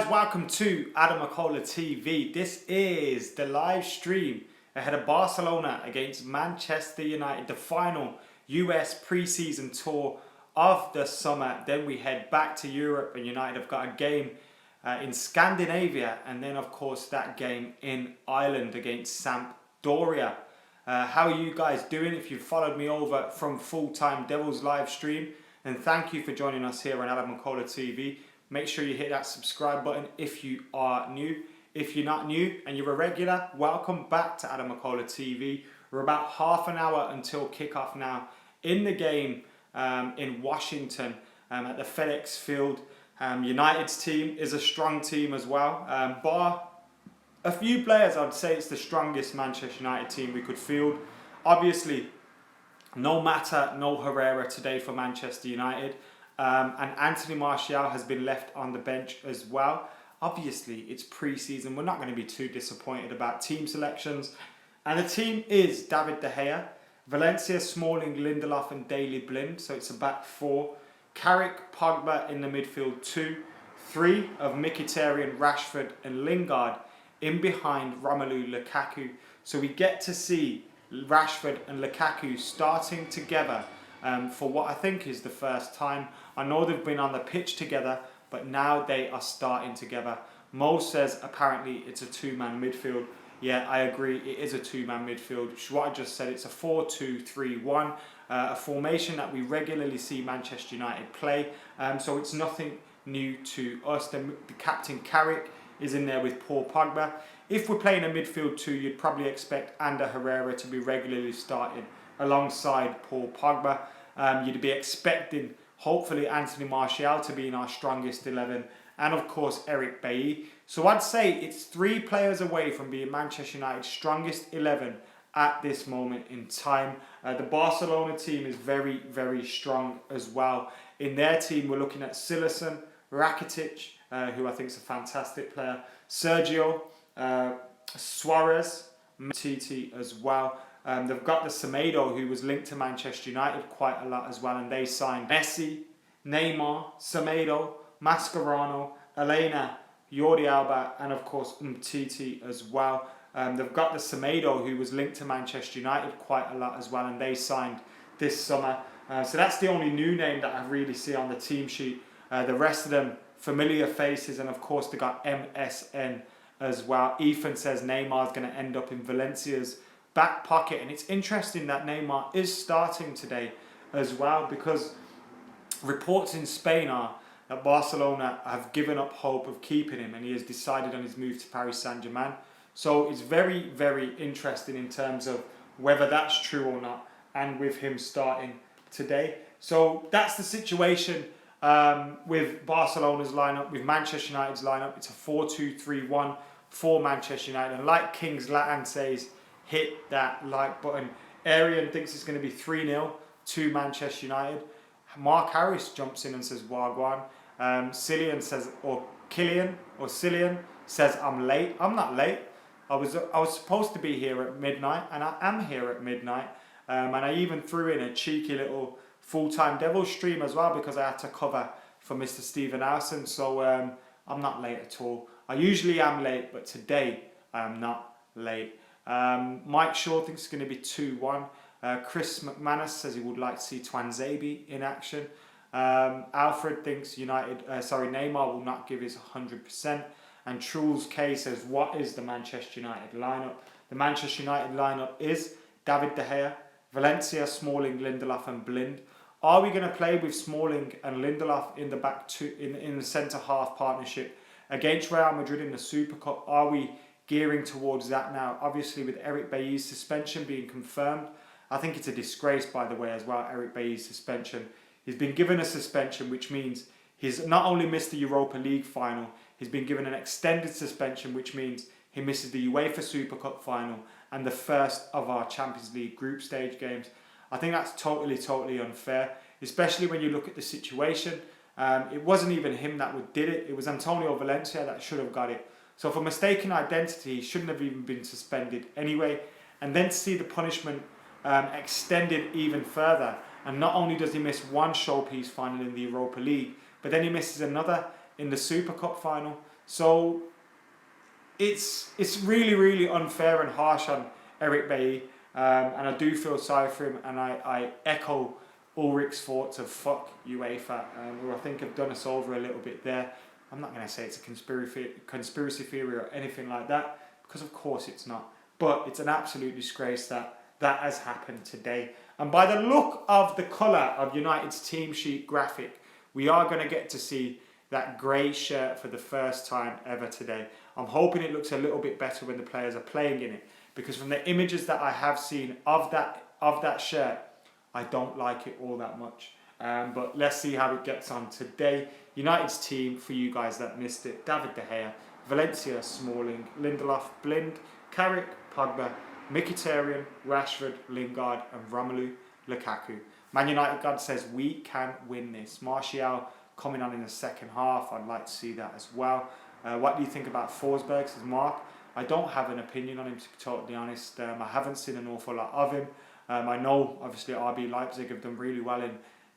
welcome to McKola TV. This is the live stream ahead of Barcelona against Manchester United, the final US pre-season tour of the summer. Then we head back to Europe and United have got a game in Scandinavia, and then of course that game in Ireland against Sampdoria. How are you guys doing? If you've followed me over from Full-Time Devils live stream, and thank you for joining us here on McKola TV. Make sure you hit that subscribe button if you are new. If you're not new and you're a regular, welcome back to McKola TV. We're about half an hour until kickoff now in the game in Washington at the FedEx Field. United's team is a strong team as well. Bar a few players, I'd say it's the strongest Manchester United team we could field. Obviously, no Herrera today for Manchester United. And Anthony Martial has been left on the bench as well. Obviously, it's pre-season. We're not going to be too disappointed about team selections. And the team is David De Gea, Valencia, Smalling, Lindelof and Daley Blind. So it's a back four. Carrick, Pogba in the midfield, 2. 3 of Mkhitaryan, Rashford and Lingard in behind Romelu Lukaku. So we get to see Rashford and Lukaku starting together for what I think is the first time. I know they've been on the pitch together, but now they are starting together. Mo says apparently it's a two-man midfield. Yeah, I agree, it is a two-man midfield. What I just said, it's a 4-2-3-1, a formation that we regularly see Manchester United play. So it's nothing new to us. The captain Carrick is in there with Paul Pogba. If we're playing a midfield two, you'd probably expect Ander Herrera to be regularly starting alongside Paul Pogba. You'd be expecting, hopefully, Anthony Martial to be in our strongest 11, and of course Eric Bailly. So I'd say it's 3 players away from being Manchester United's strongest 11 at this moment in time. The Barcelona team is very, very strong as well. In their team, we're looking at Silerson, Rakitic, who I think is a fantastic player, Sergio, Suarez, Titi as well. They've got the Semedo, who was linked to Manchester United quite a lot as well, and they signed Messi, Neymar, Semedo, Mascherano, Elena, Jordi Alba, and of course Titi as well. They've got the Semedo, who was linked to Manchester United quite a lot as well, and they signed this summer. So that's the only new name that I really see on the team sheet. The rest of them, familiar faces, and of course they got MSN as well. Ethan says Neymar is going to end up in Valencia's back pocket, and it's interesting that Neymar is starting today as well, because reports in Spain are that Barcelona have given up hope of keeping him and he has decided on his move to Paris Saint-Germain. So it's very, very interesting in terms of whether that's true or not, and with him starting today. So that's the situation with Barcelona's lineup. With Manchester United's lineup, it's a 4-2-3-1 for Manchester United, and like King's Latin says, hit that like button. Arian thinks it's going to be 3-0 to Manchester United. Mark Harris jumps in and says Wagwan. Cillian says, or Cillian says, I'm late. I'm not late. I was supposed to be here at midnight, and I am here at midnight. And I even threw in a cheeky little Full-Time Devils stream as well, because I had to cover for Mr. Stephen Alson. So I'm not late at all. I usually am late, but today I'm not late. Mike Shaw thinks it's going to be 2-1. Chris McManus says he would like to see Twanzebe in action. Alfred thinks Neymar will not give his 100%. And Truls K says, what is the Manchester United lineup? The Manchester United lineup is David De Gea, Valencia, Smalling, Lindelof and Blind. Are we going to play with Smalling and Lindelof in the back two, in the centre half partnership against Real Madrid in the Super Cup? Are we gearing towards that now? Obviously, with Eric Bailly's suspension being confirmed, I think it's a disgrace, by the way, as well, Eric Bailly's suspension. He's been given a suspension, which means he's not only missed the Europa League final, he's been given an extended suspension, which means he misses the UEFA Super Cup final and the first of our Champions League group stage games. I think that's totally unfair, especially when you look at the situation. It wasn't even him that did it. It was Antonio Valencia that should have got it. So for mistaken identity, he shouldn't have even been suspended anyway. And then to see the punishment extended even further, and not only does he miss one showpiece final in the Europa League, but then he misses another in the Super Cup final. So it's really, really unfair and harsh on Eric Bailly, and I do feel sorry for him, and I echo Ulrich's thoughts of fuck UEFA, who I think have done us over a little bit there. I'm not going to say it's a conspiracy theory or anything like that, because of course it's not. But it's an absolute disgrace that has happened today. And by the look of the colour of United's team sheet graphic, we are going to get to see that grey shirt for the first time ever today. I'm hoping it looks a little bit better when the players are playing in it, because from the images that I have seen of that shirt, I don't like it all that much. But let's see how it gets on today. United's team, for you guys that missed it: David De Gea, Valencia, Smalling, Lindelof, Blind, Carrick, Pogba, Mkhitaryan, Rashford, Lingard and Romelu Lukaku. Man United God says we can win this. Martial coming on in the second half. I'd like to see that as well. What do you think about Forsberg, says Mark? I don't have an opinion on him, to be totally honest. I haven't seen an awful lot of him. I know obviously RB Leipzig have done really well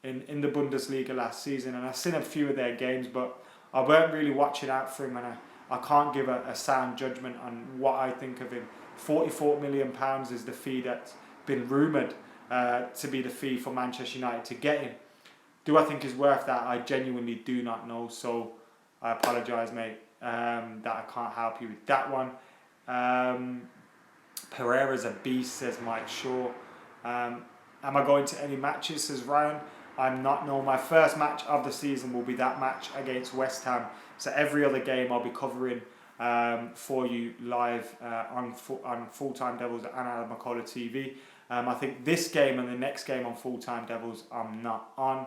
in the Bundesliga last season, and I've seen a few of their games, but I weren't really watching out for him, and I can't give a sound judgment on what I think of him. £44 million is the fee that's been rumoured to be the fee for Manchester United to get him. Do I think he's worth that? I genuinely do not know, so I apologise, mate, that I can't help you with that one. Pereira's a beast, says Mike Shaw. Am I going to any matches, says Ryan? I'm not. No, my first match of the season will be that match against West Ham. So every other game I'll be covering for you live on Full Time Devils and McKola TV. I think this game and the next game on Full Time Devils I'm not on.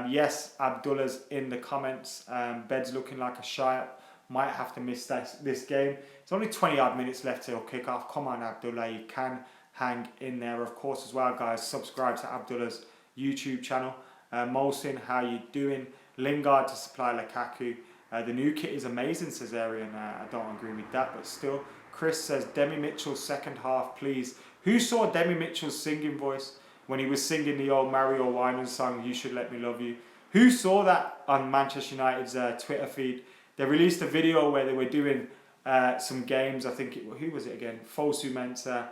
Yes, Abdullah's in the comments. Bed's looking like a shy. Might have to miss this game. It's only 20 odd minutes left till kick off. Come on, Abdullah, you can hang in there. Of course, as well, guys, subscribe to Abdullah's YouTube channel. Molson, how you doing? Lingard to supply Lukaku. The new kit is amazing, says Arian. I don't agree with that, but still. Chris says, Demi Mitchell's second half, please. Who saw Demi Mitchell's singing voice when he was singing the old Mario Wyman song, You Should Let Me Love You? Who saw that on Manchester United's Twitter feed? They released a video where they were doing some games. I think, who was it again? Fosu Mensah,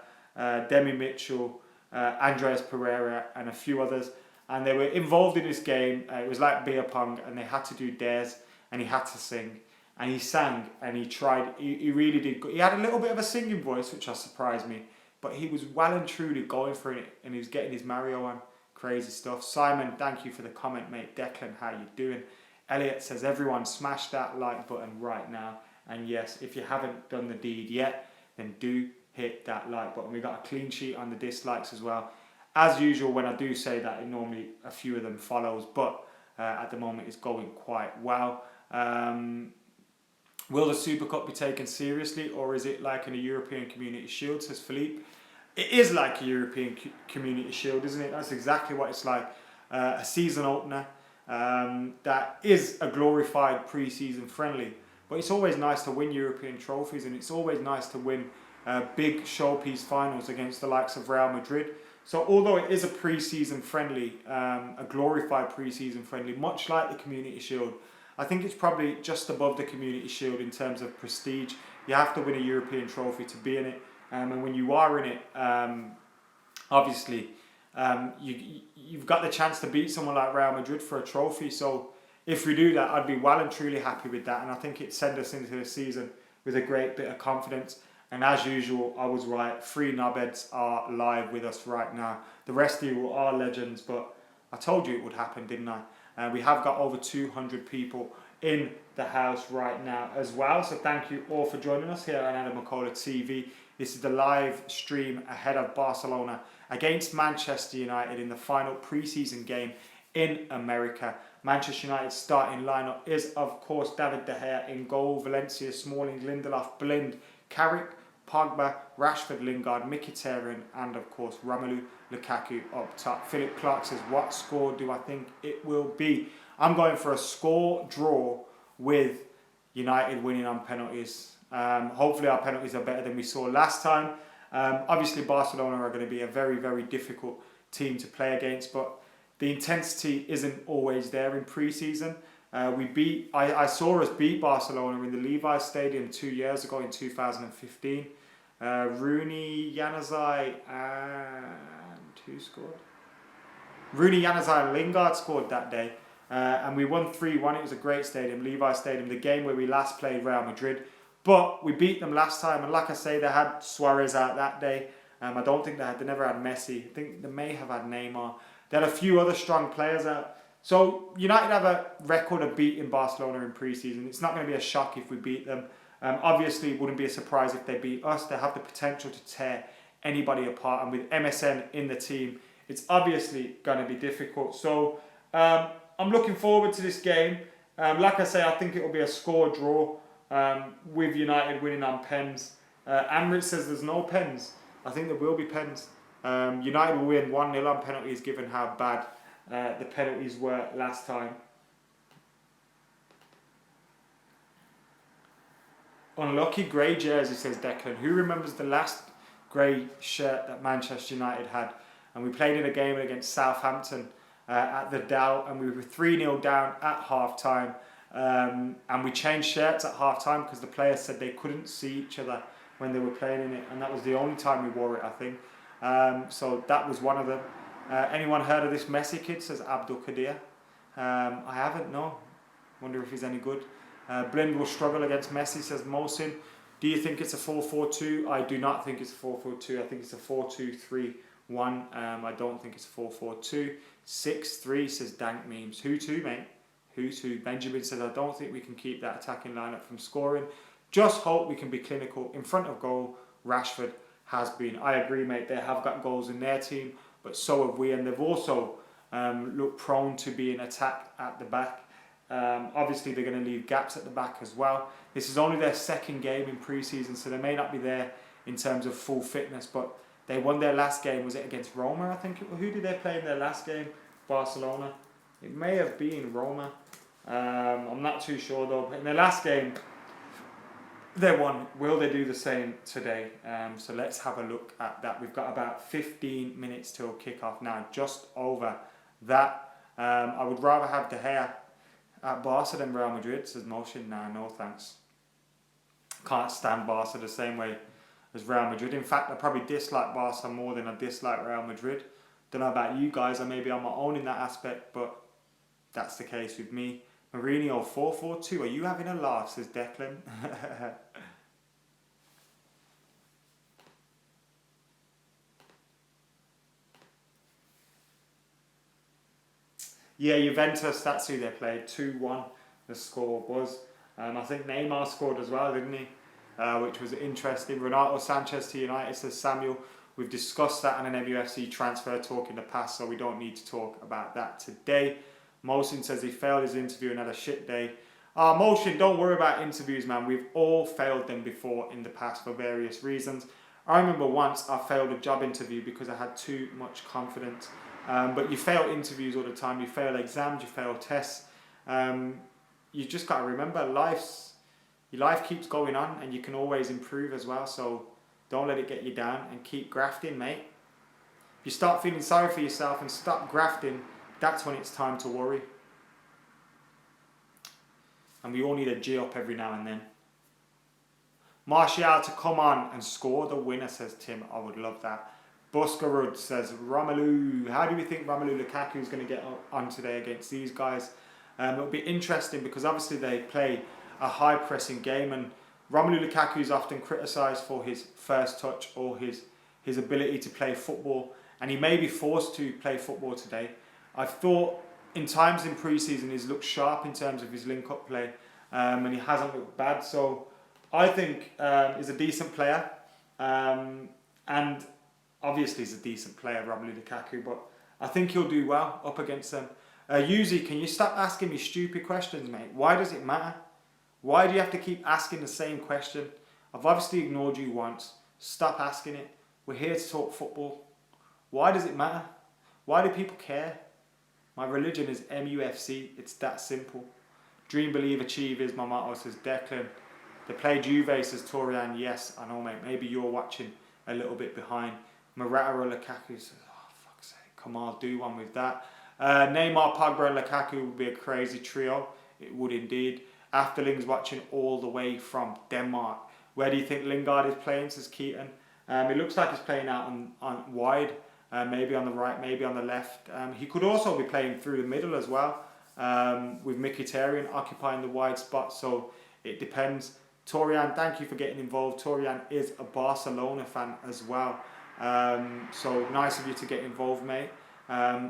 Demi Mitchell, Andreas Pereira and a few others. And they were involved in this game. It was like beer pong, and they had to do dares, and he had to sing. And he sang, and he tried. He really did. He had a little bit of a singing voice, which surprised me. But he was well and truly going for it, and he was getting his Mario on. Crazy stuff. Simon, thank you for the comment, mate. Declan, how you doing? Elliot says, everyone smash that like button right now. And yes, if you haven't done the deed yet, then do hit that like button. We got a clean sheet on the dislikes as well. As usual, when I do say that, normally a few of them follows, but at the moment it's going quite well. Will the Super Cup be taken seriously, or is it like in a European Community Shield, says Philippe? It is like a European Community Shield, isn't it? That's exactly what it's like. A season opener that is a glorified pre-season friendly. But it's always nice to win European trophies, and it's always nice to win big showpiece finals against the likes of Real Madrid. So although it is a pre-season friendly, a glorified pre-season friendly, much like the Community Shield, I think it's probably just above the Community Shield in terms of prestige. You have to win a European trophy to be in it. And when you are in it, obviously, you've got the chance to beat someone like Real Madrid for a trophy. So if we do that, I'd be well and truly happy with that. And I think it sends us into the season with a great bit of confidence. And as usual, I was right. 3 knobheads are live with us right now. The rest of you are legends, but I told you it would happen, didn't I? We have got over 200 people in the house right now as well. So thank you all for joining us here on Adam McKola TV. This is the live stream ahead of Barcelona against Manchester United in the final pre-season game in America. Manchester United's starting lineup is, of course, David De Gea in goal, Valencia, Smalling, Lindelof, Blind, Carrick, Pogba, Rashford, Lingard, Mkhitaryan, and of course Romelu Lukaku up top. Philip Clark says, what score do I think it will be? I'm going for a score draw with United winning on penalties. Hopefully our penalties are better than we saw last time. Obviously Barcelona are going to be a very, very difficult team to play against, but the intensity isn't always there in pre-season. I saw us beat Barcelona in the Levi's Stadium 2 years ago in 2015. Rooney, Januzaj, and who scored? Rooney, Januzaj, and Lingard scored that day. And we won 3-1. It was a great stadium, Levi's Stadium, the game where we last played Real Madrid. But we beat them last time, and like I say, they had Suarez out that day. I don't think they never had Messi. I think they may have had Neymar. They had a few other strong players out. So United have a record of beating Barcelona in pre-season. It's not going to be a shock if we beat them. Obviously, it wouldn't be a surprise if they beat us. They have the potential to tear anybody apart. And with MSN in the team, it's obviously going to be difficult. So I'm looking forward to this game. Like I say, I think it will be a score draw with United winning on pens. Amrit says there's no pens. I think there will be pens. United will win 1-0 on penalties given how bad the penalties were last time. Unlucky grey jersey, says Declan. Who remembers the last grey shirt that Manchester United had? And we played in a game against Southampton at the Dow, and we were 3-0 down at half time. And we changed shirts at half time because the players said they couldn't see each other when they were playing in it, and that was the only time we wore it, I think. So that was one of them. Anyone heard of this Messi kid, says Abdul Qadir? I haven't, no. Wonder if he's any good. Blind will struggle against Messi, says Mohsin. Do you think it's a 4-4-2? I do not think it's a 4-4-2. I think it's a 4-2-3-1. I don't think it's a 4-4-2. 6-3, says Dank Memes. Who to, mate? Who to? Benjamin says, I don't think we can keep that attacking lineup from scoring. Just hope we can be clinical. In front of goal, Rashford has been. I agree, mate. They have got goals in their team, but so have we. And they've also looked prone to being attacked at the back. Obviously, they're going to leave gaps at the back as well. This is only their second game in pre-season, so they may not be there in terms of full fitness, but they won their last game. Was it against Roma, I think? Who did they play in their last game? Barcelona. It may have been Roma. I'm not too sure, though. In their last game, they won. Will they do the same today? So let's have a look at that. We've got about 15 minutes till kick-off now, just over that. I would rather have De Gea at Barca than Real Madrid, says Motion. Nah, no thanks. Can't stand Barca the same way as Real Madrid. In fact, I probably dislike Barca more than I dislike Real Madrid. Don't know about you guys, or maybe I'm on my own in that aspect, but that's the case with me. Mourinho 4-4-2. Are you having a laugh, says Declan? Yeah, Juventus, that's who they played. 2-1 the score was. I think Neymar scored as well, didn't he? Which was interesting. Renato Sanchez to United, says Samuel. We've discussed that on an MUFC transfer talk in the past, so we don't need to talk about that today. Motion says he failed his interview and had a shit day. Motion, don't worry about interviews, man. We've all failed them before in the past for various reasons. I remember once I failed a job interview because I had too much confidence. But you fail interviews all the time. You fail exams, you fail tests. You just got to remember, your life keeps going on and you can always improve as well. So don't let it get you down and keep grafting, mate. If you start feeling sorry for yourself and stop grafting, that's when it's time to worry. And we all need a G up every now and then. Martial to come on and score the winner, says Tim. I would love that. Buskerud says, Romelu, how do we think Romelu Lukaku is going to get on today against these guys? It'll be interesting because obviously they play a high pressing game, and Romelu Lukaku is often criticised for his first touch or his ability to play football, and he may be forced to play football today. I thought in times in pre-season he's looked sharp in terms of his link-up play, and he hasn't looked bad. So I think he's a decent player, and obviously he's a decent player, Romelu Lukaku, but I think he'll do well up against them. Yuzi, can you stop asking me stupid questions, mate? Why does it matter? Why do you have to keep asking the same question? I've obviously ignored you once. Stop asking it. We're here to talk football. Why does it matter? Why do people care? My religion is MUFC. It's that simple. Dream, believe, achieve is my motto, says Declan. They played Juve, says Torian. Yes, I know, mate. Maybe you're watching a little bit behind. Morata or Lukaku says, oh, fuck's sake. Come on, do one with that. Neymar, Pogba and Lukaku would be a crazy trio. It would indeed. Afterling's watching all the way from Denmark. Where do you think Lingard is playing, says Keaton? It looks like he's playing out on wide, maybe on the right, maybe on the left. He could also be playing through the middle as well, with Mkhitaryan occupying the wide spot, so it depends. Torian, thank you for getting involved. Torian is a Barcelona fan as well. So nice of you to get involved, mate.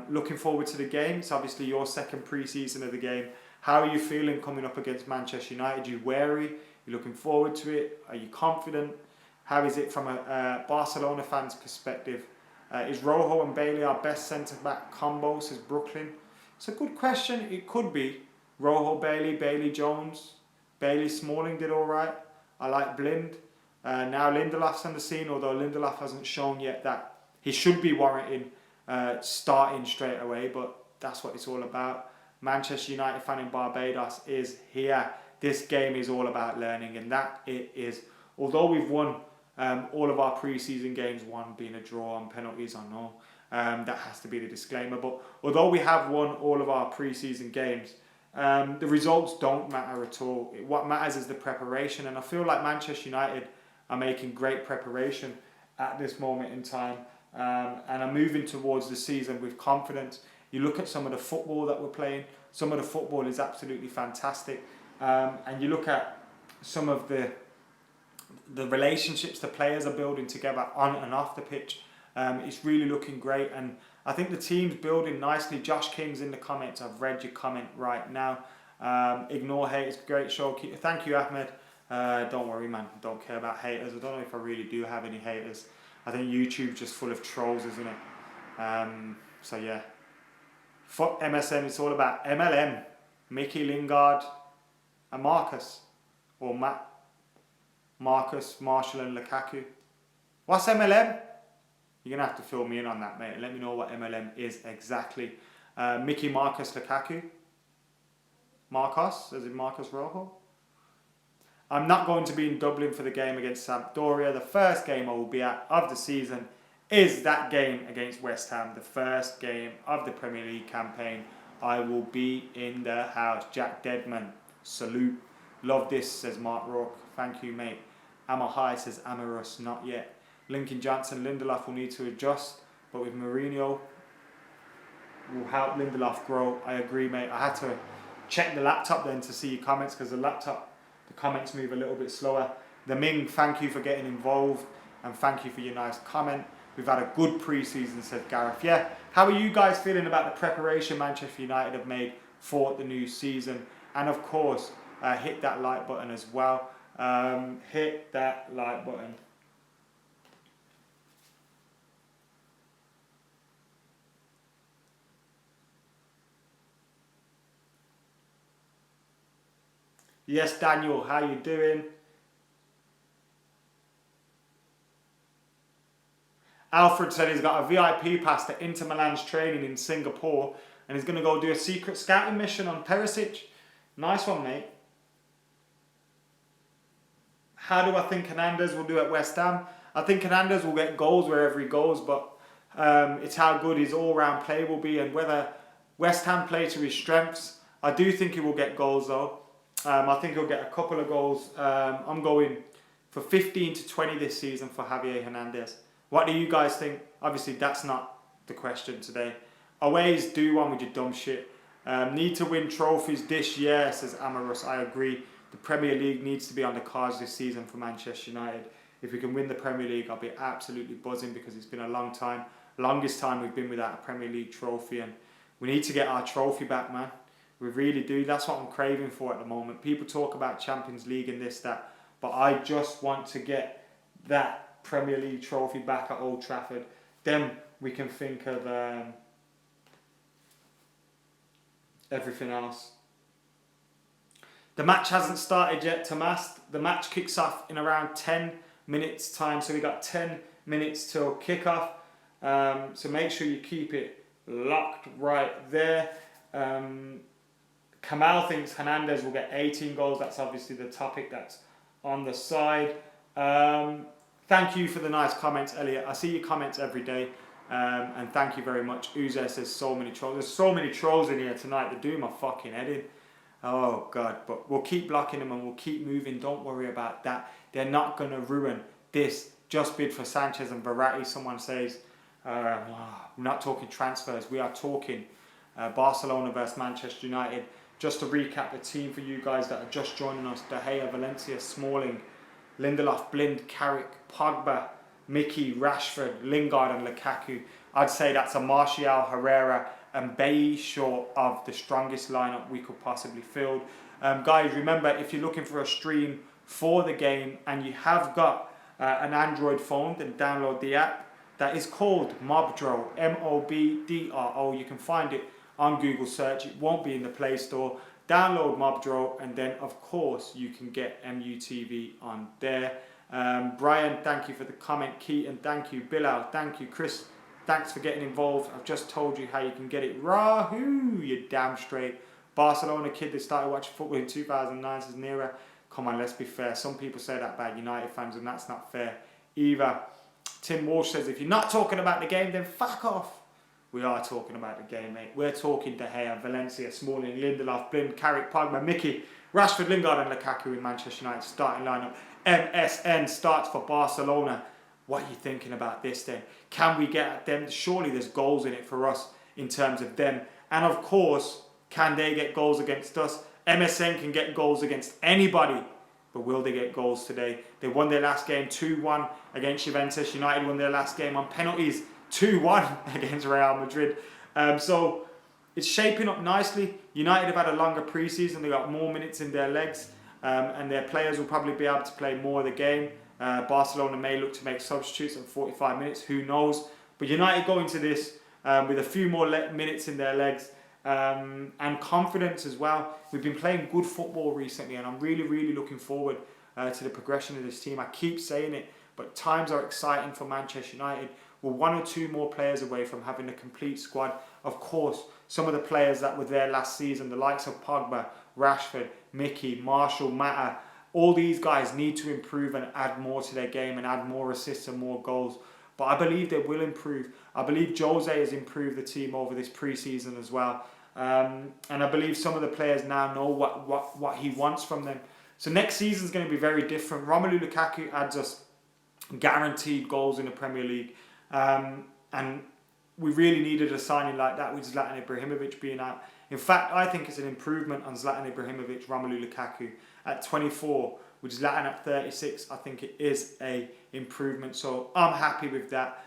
Looking forward to the game. It's obviously your second pre-season of the game. How are you feeling coming up against Manchester United? Are you wary? You looking forward to it? Are you confident? How is it from a Barcelona fan's perspective? Is Rojo and Bailey our best centre-back combo, says Brooklyn? It's a good question. It could be. Rojo, Bailey, Bailey, Jones. Bailey, Smalling did all right. I like Blind. Now Lindelof's on the scene, although Lindelof hasn't shown yet that he should be warranting starting straight away, but that's what it's all about. Manchester United fan in Barbados is here. This game is all about learning, and that it is. Although we've won all of our pre-season games, one being a draw on penalties, I know. That has to be the disclaimer. But although we have won all of our pre-season games, the results don't matter at all. What matters is the preparation, and I feel like Manchester United are making great preparation at this moment in time, and are moving towards the season with confidence. You look at some of the football that we're playing, some of the football is absolutely fantastic, and you look at some of the relationships the players are building together on and off the pitch. It's really looking great, and I think the team's building nicely. Josh King's in the comments. I've read your comment right now. Ignore hate. It's a great show. Thank you, Ahmed. Don't worry, man. Don't care about haters. I don't know if I really do have any haters. I think YouTube's just full of trolls, isn't it? So yeah. Fuck MSN. It's all about MLM. Mickey, Lingard, and Marcus. Or Matt. Marcus, Marshall, and Lukaku. What's MLM? You're going to have to fill me in on that, mate. Let me know what MLM is exactly. Mickey, Marcus, Lukaku. Marcos, as in Marcus Rojo. I'm not going to be in Dublin for the game against Sampdoria. The first game I will be at of the season is that game against West Ham. The first game of the Premier League campaign. I will be in the house. Jack Deadman, salute. Love this, says Mark Rourke. Thank you, mate. Am I high, says Amorous, not yet. Lincoln Johnson, Lindelof will need to adjust, but with Mourinho, will help Lindelof grow. I agree, mate. I had to check the laptop then to see your comments, because the comments move a little bit slower. The Ming, thank you for getting involved, and thank you for your nice comment. We've had a good pre-season, said Gareth. Yeah, how are you guys feeling about the preparation Manchester United have made for the new season? And of course, hit that like button as well. Hit that like button. Yes, Daniel, how you doing? Alfred said he's got a VIP pass to Inter Milan's training in Singapore, and he's going to go do a secret scouting mission on Perisic. Nice one, mate. How do I think Hernandez will do at West Ham? I think Hernandez will get goals wherever he goes, but it's how good his all-round play will be, and whether West Ham play to his strengths. I do think he will get goals, though. I think he'll get a couple of goals. I'm going for 15 to 20 this season for Javier Hernandez. What do you guys think? Obviously, that's not the question today. Always do one with your dumb shit. Need to win trophies this year, says Amorous. I agree. The Premier League needs to be on the cards this season for Manchester United. If we can win the Premier League, I'll be absolutely buzzing, because it's been a long time. Longest time we've been without a Premier League trophy, and we need to get our trophy back, man. We really do. That's what I'm craving for at the moment. People talk about Champions League and this, that, but I just want to get that Premier League trophy back at Old Trafford. Then we can think of everything else. The match hasn't started yet, Tomas. The match kicks off in around 10 minutes time, so we got 10 minutes till kickoff. So make sure you keep it locked right there. Kamal thinks Hernandez will get 18 goals. That's obviously the topic that's on the side. Thank you for the nice comments, Elliot. I see your comments every day. And thank you very much. Uze says so many trolls. There's so many trolls in here tonight that do my fucking head in. Oh God, but we'll keep blocking them and we'll keep moving. Don't worry about that. They're not going to ruin this. Just bid for Sanchez and Verratti. Someone says, we're not talking transfers. We are talking Barcelona versus Manchester United. Just to recap the team for you guys that are just joining us: De Gea, Valencia, Smalling, Lindelof, Blind, Carrick, Pogba, Mickey, Rashford, Lingard and Lukaku. I'd say that's a Martial, Herrera and Bailly short of the strongest lineup we could possibly field. Guys, remember, if you're looking for a stream for the game and you have got an Android phone, then download the app. That is called Mobdro, Mobdro. You can find it on Google search. It won't be in the Play Store. Download Mobdro, and then of course you can get MUTV on there. Brian, thank you for the comment. Keaton, thank you. Bilal, thank you. Chris, thanks for getting involved. I've just told you how you can get it. Rahoo, you damn straight. Barcelona kid that started watching football in 2009 says Nera. Come on, let's be fair. Some people say that about United fans, and that's not fair either. Tim Walsh says, if you're not talking about the game, then fuck off. We are talking about the game, mate. We're talking De Gea, Valencia, Smalling, Lindelof, Blind, Carrick, Pogba, Mickey, Rashford, Lingard and Lukaku in Manchester United starting lineup. MSN starts for Barcelona. What are you thinking about this then? Can we get at them? Surely there's goals in it for us in terms of them. And of course, can they get goals against us? MSN can get goals against anybody. But will they get goals today? They won their last game 2-1 against Juventus. United won their last game on penalties 2-1 against Real Madrid. So it's shaping up nicely. United have had a longer pre-season. They got more minutes in their legs. And their players will probably be able to play more of the game. Barcelona may look to make substitutes at 45 minutes. Who knows? But United go into this with a few more minutes in their legs. And confidence as well. We've been playing good football recently, and I'm really, really looking forward to the progression of this team. I keep saying it, but times are exciting for Manchester United. We're one or two more players away from having a complete squad. Of course, some of the players that were there last season, the likes of Pogba, Rashford, Mickey, Marshall, Mata, all these guys need to improve and add more to their game and add more assists and more goals. But I believe they will improve. I believe Jose has improved the team over this pre-season as well. And I believe some of the players now know what he wants from them. So next season is going to be very different. Romelu Lukaku adds us guaranteed goals in the Premier League. And we really needed a signing like that with Zlatan Ibrahimovic being out. In fact, I think it's an improvement on Zlatan Ibrahimovic, Romelu Lukaku at 24. With Zlatan at 36, I think it is a improvement. So I'm happy with that.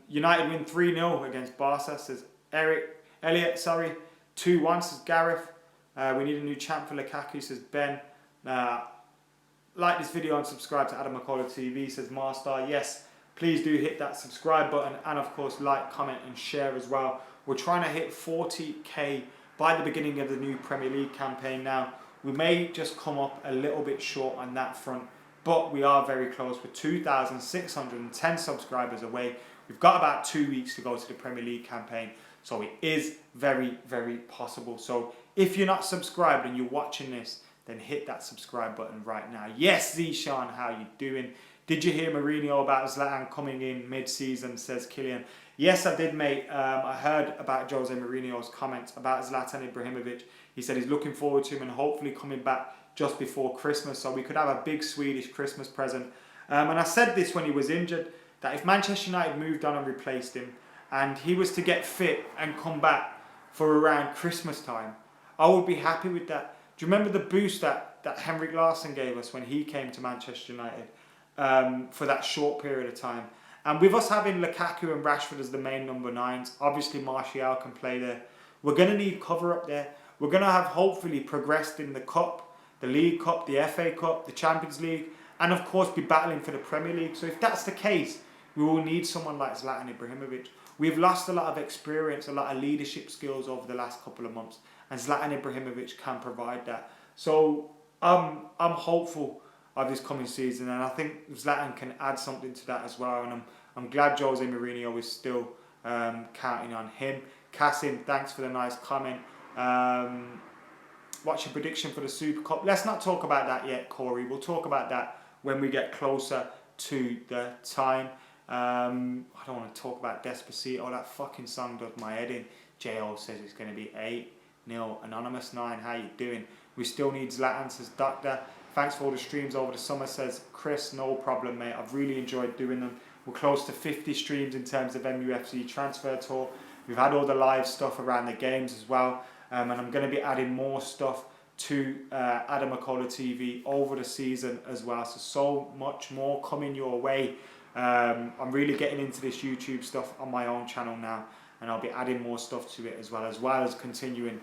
United win 3-0 against Barca, says Elliot, 2-1, says Gareth. We need a new champ for Lukaku, says Ben. Like this video and subscribe to Adam McKola TV, says Marstar. Yes, please do hit that subscribe button and of course like, comment and share as well. We're trying to hit 40k by the beginning of the new Premier League campaign now. We may just come up a little bit short on that front, but we are very close. We're 2,610 subscribers away. We've got about 2 weeks to go to the Premier League campaign, so it is very, very possible. So if you're not subscribed and you're watching this, then hit that subscribe button right now. Yes, Zishan, how you doing? Did you hear Mourinho about Zlatan coming in mid-season, says Killian. Yes, I did, mate. I heard about Jose Mourinho's comments about Zlatan Ibrahimovic. He said he's looking forward to him and hopefully coming back just before Christmas, so we could have a big Swedish Christmas present. And I said this when he was injured, that if Manchester United moved on and replaced him, and he was to get fit and come back for around Christmas time, I would be happy with that. Do you remember the boost that Henrik Larsson gave us when he came to Manchester United for that short period of time? And with us having Lukaku and Rashford as the main number 9s, obviously Martial can play there. We're going to need cover up there. We're going to have hopefully progressed in the Cup, the League Cup, the FA Cup, the Champions League, and of course be battling for the Premier League. So if that's the case, we will need someone like Zlatan Ibrahimovic. We've lost a lot of experience, a lot of leadership skills over the last couple of months, and Zlatan Ibrahimovic can provide that. So I'm hopeful of this coming season, and I think Zlatan can add something to that as well. And I'm glad Jose Mourinho is still counting on him. Kasim, thanks for the nice comment. What's your prediction for the Super Cup? Let's not talk about that yet, Corey. We'll talk about that when we get closer to the time. I don't want to talk about Despacito. That fucking song does my head in. J.O. says it's going to be 8. nil. Anonymous 9, how you doing? We still need Zlatan, says Doctor. Thanks for all the streams over the summer, says Chris. No problem, mate. I've really enjoyed doing them. We're close to 50 streams in terms of MUFC Transfer Tour. We've had all the live stuff around the games as well. And I'm going to be adding more stuff to Adam McKola TV over the season as well. So much more coming your way. I'm really getting into this YouTube stuff on my own channel now. And I'll be adding more stuff to it as well as continuing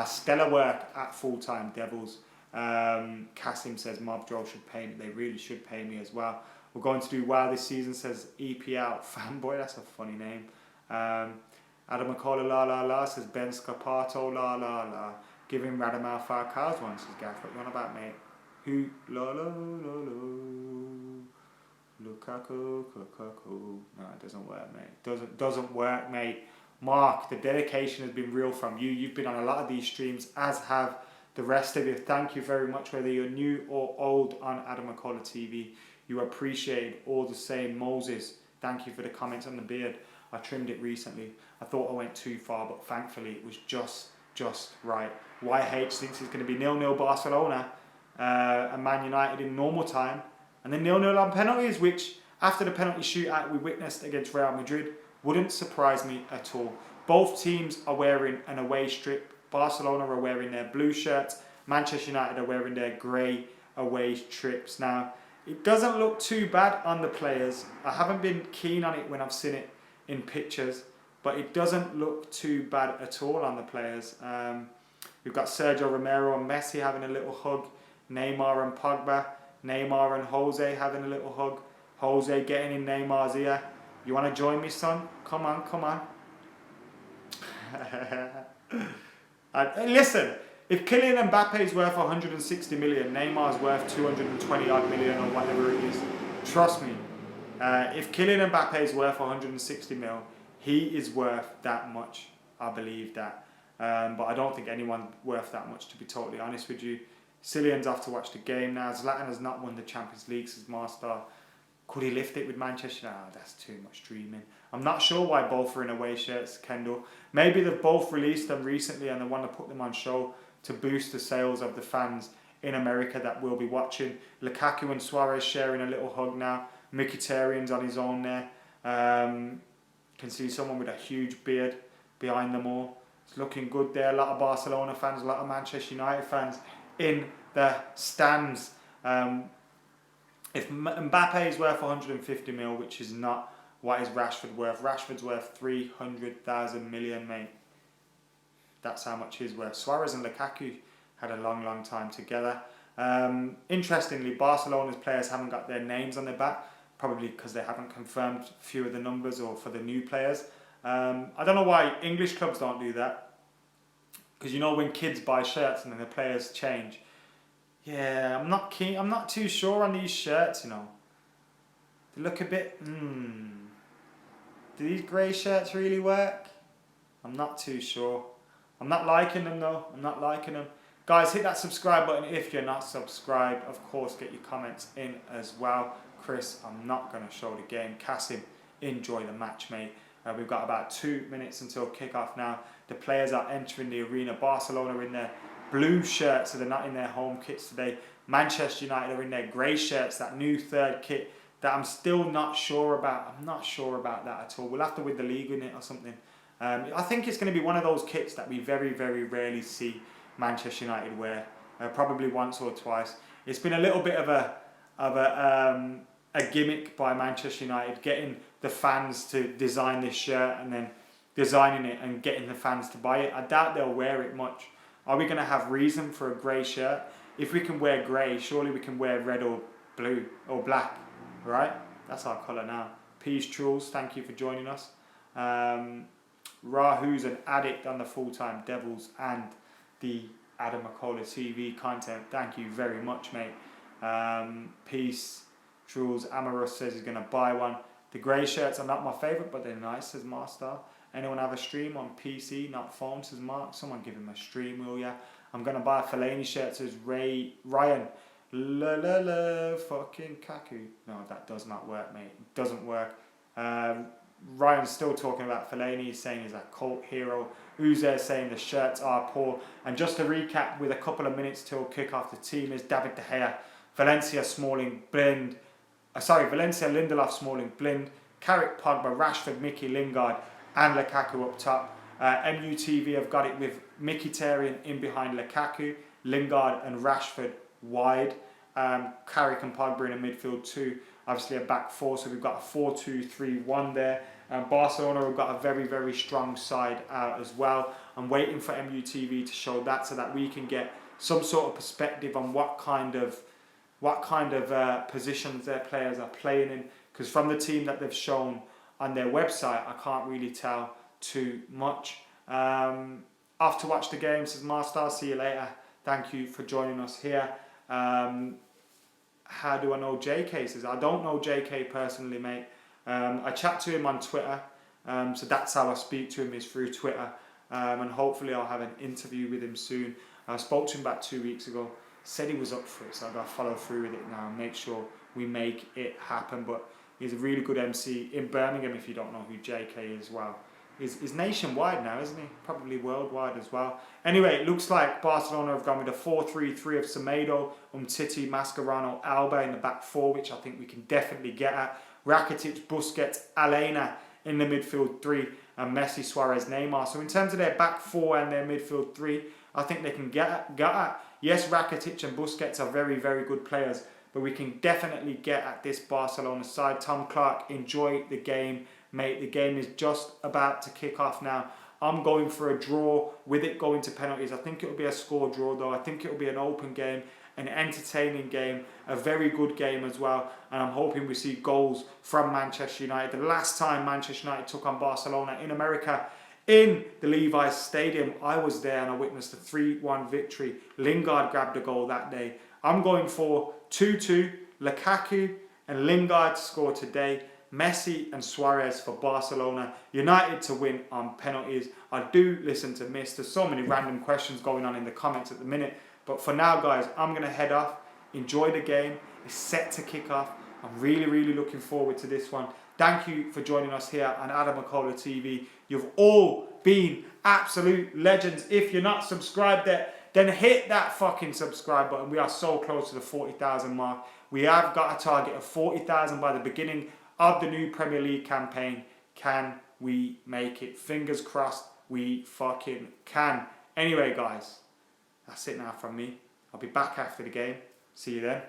stellar work at Full Time Devils. Kasim says Mob Joe should pay me. They really should pay me as well. We're going to do well this season, says EPL Fanboy. That's a funny name. Adam McKola la la la, says Ben Scapato la la la. Giving Radamel Falcao's one, says Gaff. What you on about, mate? Who la la la la. Lukaku. No, it doesn't work, mate. Doesn't work, mate. Mark, the dedication has been real from you. You've been on a lot of these streams, as have the rest of you. Thank you very much, whether you're new or old on Adam McKola TV. You appreciate all the same. Moses, thank you for the comments on the beard. I trimmed it recently. I thought I went too far, but thankfully it was just right. YH thinks it's going to be 0-0 Barcelona and Man United in normal time, and then 0-0 on penalties, which after the penalty shootout we witnessed against Real Madrid wouldn't surprise me at all. Both teams are wearing an away strip. Barcelona are wearing their blue shirts. Manchester United are wearing their grey away strips. Now, it doesn't look too bad on the players. I haven't been keen on it when I've seen it in pictures, but it doesn't look too bad at all on the players. We've got Sergio Romero and Messi having a little hug. Neymar and Pogba. Neymar and Jose having a little hug. Jose getting in Neymar's ear. You want to join me, son? Come on. Listen, if Kylian Mbappe is worth 160 million, Neymar's worth 220 odd million or whatever it is, trust me, if Kylian Mbappe is worth 160 mil, he is worth that much. I believe that. But I don't think anyone's worth that much, to be totally honest with you. Cillian's off to watch the game now. Zlatan has not won the Champions League since Master. Could he lift it with Manchester? No, that's too much dreaming. I'm not sure why both are in away shirts, Kendall. Maybe they've both released them recently and they want to put them on show to boost the sales of the fans in America that will be watching. Lukaku and Suarez sharing a little hug now. Mkhitaryan's on his own there. Can see someone with a huge beard behind them all. It's looking good there. A lot of Barcelona fans, a lot of Manchester United fans in the stands. If Mbappe is worth 150 mil, which is not what is Rashford worth. Rashford's worth 300,000 million, mate. That's how much he's worth. Suarez and Lukaku had a long time together. Interestingly, Barcelona's players haven't got their names on their back, probably because they haven't confirmed a few of the numbers or for the new players. I don't know why English clubs don't do that. Because you know when kids buy shirts and then the players change. Yeah, I'm not keen. I'm not too sure on these shirts, you know. They look a bit... Do these grey shirts really work? I'm not too sure. I'm not liking them though. I'm not liking them. Guys, hit that subscribe button if you're not subscribed. Of course, get your comments in as well. Chris, I'm not going to show the game. Kasim, enjoy the match, mate. We've got about 2 minutes until kickoff now. The players are entering the arena. Barcelona are in their blue shirts, so they're not in their home kits today. Manchester United are in their grey shirts, that new third kit that I'm still not sure about. I'm not sure about that at all. We'll have to win the league in it or something. I think it's going to be one of those kits that we very rarely see Manchester United wear. Probably once or twice. It's been a little bit of a gimmick by Manchester United, getting the fans to design this shirt and then designing it and getting the fans to buy it. I doubt they'll wear it much. Are we going to have reason for a grey shirt? If we can wear grey, surely we can wear red or blue or black, right? That's our colour now. Peace, Truls. Thank you for joining us. Rahu's an addict on the full-time Devils and the Adam McKola TV content. Thank you very much, mate. Peace, Truls. Amorous says he's going to buy one. The grey shirts are not my favourite, but they're nice, says Marstar. Anyone have a stream on PC, not phone, says Mark? Someone give him a stream, will ya? I'm going to buy a Fellaini shirt, says Ryan. Fucking Kaku. No, that does not work, mate. It doesn't work. Ryan's still talking about Fellaini. He's saying he's a cult hero. Uzer saying the shirts are poor. And just to recap, with a couple of minutes till kick-off, the team is David De Gea, Valencia, Smalling, Blind. Valencia, Lindelof, Smalling, Blind, Carrick, Pogba, Rashford, Mickey, Lingard, and Lukaku up top. MUTV have got it with Mkhitaryan in behind Lukaku, Lingard and Rashford wide. Carrick and Pogba in a midfield two. Obviously a back four, so we've got a 4-2-3-1 there. Barcelona have got a very, very strong side out as well. I'm waiting for MUTV to show that so that we can get some sort of perspective on what kind of positions their players are playing in. Because from the team that they've shown on their website, I can't really tell too much. Off to watch the game, says Marstar. See you later. Thank you for joining us here. How do I know JK? Says, I don't know JK personally, mate. I chat to him on Twitter, so that's how I speak to him, is through Twitter. And hopefully I'll have an interview with him soon. I spoke to him about 2 weeks ago. Said he was up for it, so I've got to follow through with it now and make sure we make it happen. But he's a really good MC in Birmingham, if you don't know who JK is. Well, he's nationwide now, isn't he? Probably worldwide as well. Anyway, it looks like Barcelona have gone with a 4-3-3 of Semedo, Umtiti, Mascherano, Alba in the back four, which I think we can definitely get at. Rakitic, Busquets, Alena in the midfield three, and Messi, Suarez, Neymar. So in terms of their back four and their midfield three, I think they can get at. Yes, Rakitic and Busquets are very, very good players, but we can definitely get at this Barcelona side. Tom Clark, enjoy the game, mate. The game is just about to kick off now. I'm going for a draw with it going to penalties. I think it'll be a score draw though. I think it'll be an open game, an entertaining game, a very good game as well. And I'm hoping we see goals from Manchester United. The last time Manchester United took on Barcelona in America, in the Levi's Stadium, I was there and I witnessed a 3-1 victory. Lingard grabbed a goal that day. I'm going for 2-2, Lukaku and Lingard to score today. Messi and Suarez for Barcelona. United to win on penalties. I do listen to Miss. There's so many random questions going on in the comments at the minute. But for now, guys, I'm going to head off. Enjoy the game. It's set to kick off. I'm really, really looking forward to this one. Thank you for joining us here on McKola TV. You've all been absolute legends. If you're not subscribed yet, then hit that fucking subscribe button. We are so close to the 40,000 mark. We have got a target of 40,000 by the beginning of the new Premier League campaign. Can we make it? Fingers crossed we fucking can. Anyway, guys, that's it now from me. I'll be back after the game. See you then.